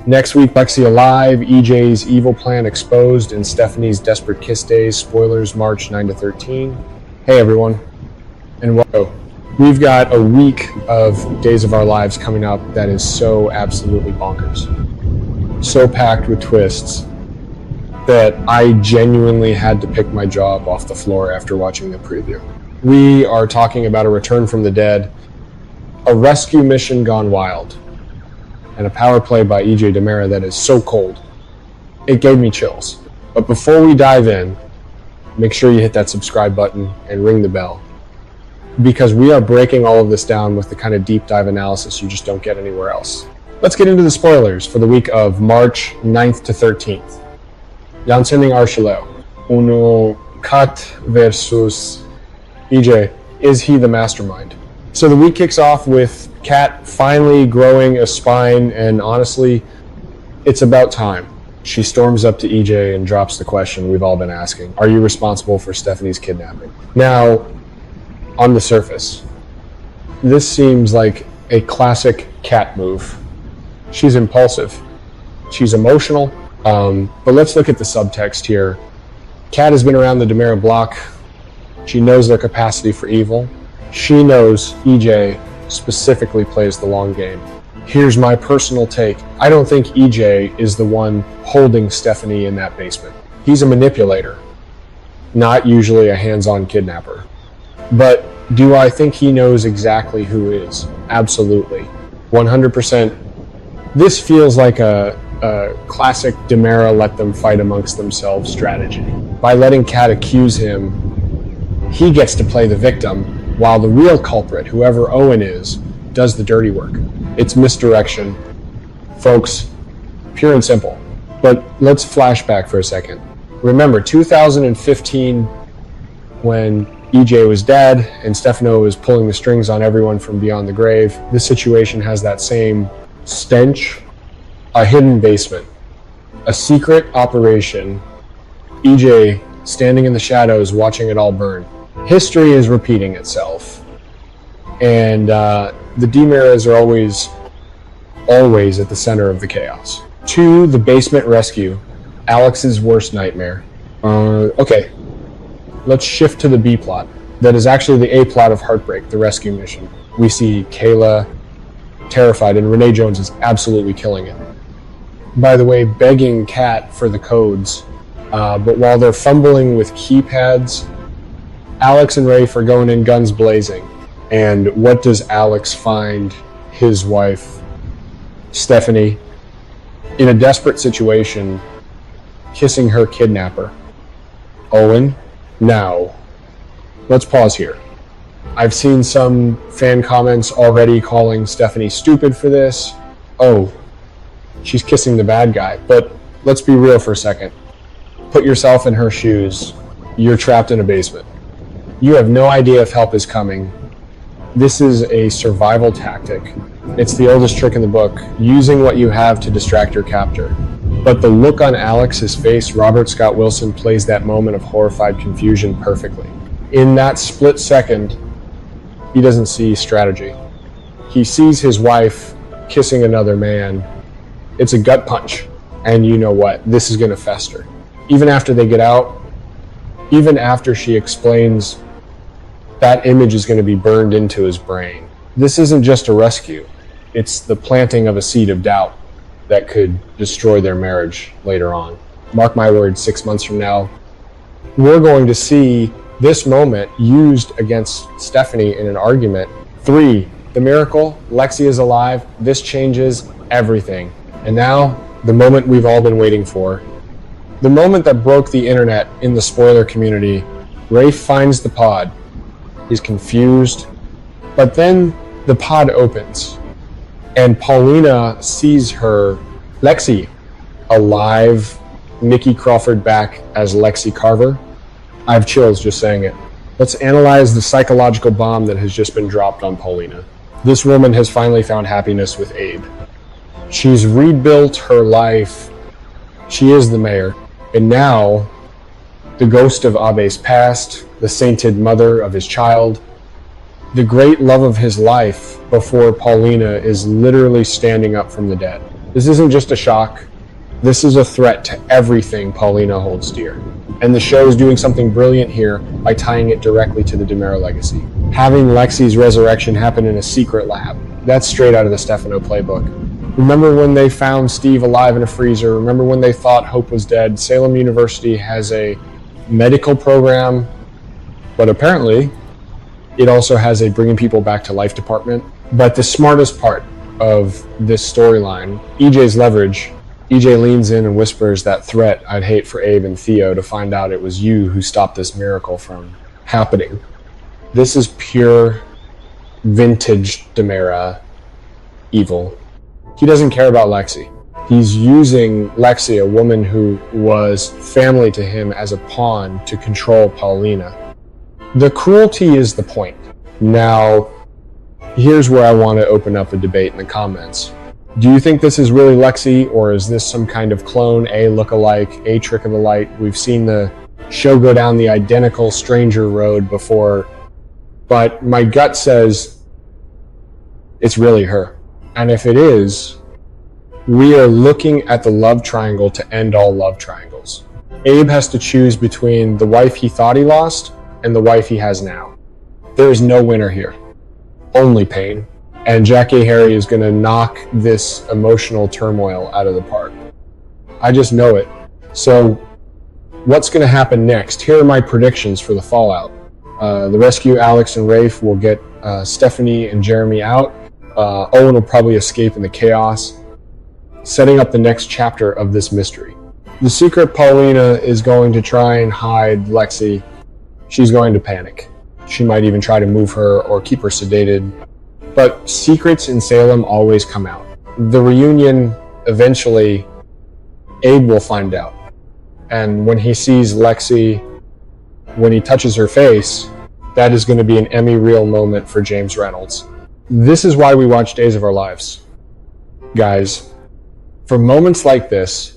Next week, Lexi alive, EJ's evil plan exposed, and Stephanie's desperate kiss days. Spoilers, March 9 to 13. Hey everyone, and welcome. We've got a week of Days of Our Lives coming up that is so absolutely bonkers. So packed with twists that I genuinely had to pick my jaw up off the floor after watching the preview. We are talking about a return from the dead, a rescue mission gone wild, and a power play by EJ Demera that is so cold. It gave me chills. But before we dive in, make sure you hit that subscribe button and ring the bell, because we are breaking all of this down with the kind of deep dive analysis you just don't get anywhere else. Let's get into the spoilers for the week of March 9th to 13th. Yansending Archelo, Uno Kat versus EJ. Is he the mastermind? So the week kicks off with Kat finally growing a spine, and honestly, it's about time. She storms up to EJ and drops the question we've all been asking. Are you responsible for Stephanie's kidnapping? Now, on the surface, this seems like a classic Kat move. She's impulsive. She's emotional. But let's look at the subtext here. Kat has been around the Demera block. She knows their capacity for evil. She knows EJ specifically plays the long game. Here's my personal take. I don't think EJ is the one holding Stephanie in that basement. He's a manipulator, not usually a hands-on kidnapper. But do I think he knows exactly who is? Absolutely. 100%. This feels like a classic Demera let them fight amongst themselves strategy. By letting Kat accuse him, he gets to play the victim, while the real culprit, whoever Owen is, does the dirty work. It's misdirection. Folks, pure and simple. But let's flash back for a second. Remember, 2015, when EJ was dead and Stefano was pulling the strings on everyone from beyond the grave, this situation has that same stench. A hidden basement, a secret operation, EJ standing in the shadows watching it all burn. History is repeating itself, and the Demeras are always at the center of the chaos. To the basement rescue, Alex's worst nightmare. Okay, let's shift to the B plot. That is actually the A plot of Heartbreak, the rescue mission. We see Kayla terrified, and Renee Jones is absolutely killing it. By the way, begging Kat for the codes, but while they're fumbling with keypads, Alex and Rafe are going in guns blazing. And what does Alex find his wife, Stephanie, in a desperate situation, kissing her kidnapper, Owen? Now, let's pause here. I've seen some fan comments already calling Stephanie stupid for this. Oh, she's kissing the bad guy. But let's be real for a second. Put yourself in her shoes. You're trapped in a basement. You have no idea if help is coming. This is a survival tactic. It's the oldest trick in the book, using what you have to distract your captor. But the look on Alex's face, Robert Scott Wilson plays that moment of horrified confusion perfectly. In that split second, he doesn't see strategy. He sees his wife kissing another man. It's a gut punch, and you know what? This is going to fester. Even after they get out, even after she explains, that image is going to be burned into his brain. This isn't just a rescue. It's the planting of a seed of doubt that could destroy their marriage later on. Mark my words, 6 months from now, we're going to see this moment used against Stephanie in an argument. 3, the miracle, Lexi is alive. This changes everything. And now, the moment we've all been waiting for. The moment that broke the internet in the spoiler community. Rafe finds the pod. He's confused. But then the pod opens. And Paulina sees her, Lexi, alive. Nikki Crawford back as Lexi Carver. I have chills just saying it. Let's analyze the psychological bomb that has just been dropped on Paulina. This woman has finally found happiness with Abe. She's rebuilt her life. She is the mayor. And now, the ghost of Abe's past, the sainted mother of his child, the great love of his life before Paulina is literally standing up from the dead. This isn't just a shock. This is a threat to everything Paulina holds dear. And the show is doing something brilliant here by tying it directly to the DiMera legacy. Having Lexi's resurrection happen in a secret lab. That's straight out of the Stefano playbook. Remember when they found Steve alive in a freezer? Remember when they thought Hope was dead? Salem University has a medical program, but apparently it also has a bringing people back to life department. But the smartest part of this storyline, EJ's leverage. EJ leans in and whispers that threat I'd hate for Abe and Theo to find out it was you who stopped this miracle from happening. This is pure vintage DiMera evil. He doesn't care about Lexi. He's using Lexi, a woman who was family to him, as a pawn to control Paulina. The cruelty is the point. Now, here's where I want to open up a debate in the comments. Do you think this is really Lexi, or is this some kind of clone, a look-alike, a trick of the light? We've seen the show go down the identical stranger road before, but my gut says it's really her. And if it is, we are looking at the love triangle to end all love triangles. Abe has to choose between the wife he thought he lost and the wife he has now. There is no winner here, only pain. And Jackie Harry is going to knock this emotional turmoil out of the park. I just know it. So what's going to happen next? Here are my predictions for the fallout. The rescue, Alex and Rafe, will get Stephanie and Jeremy out. Owen will probably escape in the chaos, setting up the next chapter of this mystery. The secret Paulina is going to try and hide Lexi. She's going to panic. She might even try to move her or keep her sedated. But secrets in Salem always come out. The reunion, eventually, Abe will find out. And when he sees Lexi, when he touches her face, that is going to be an Emmy reel moment for James Reynolds. This is why we watch Days of Our Lives. Guys, for moments like this,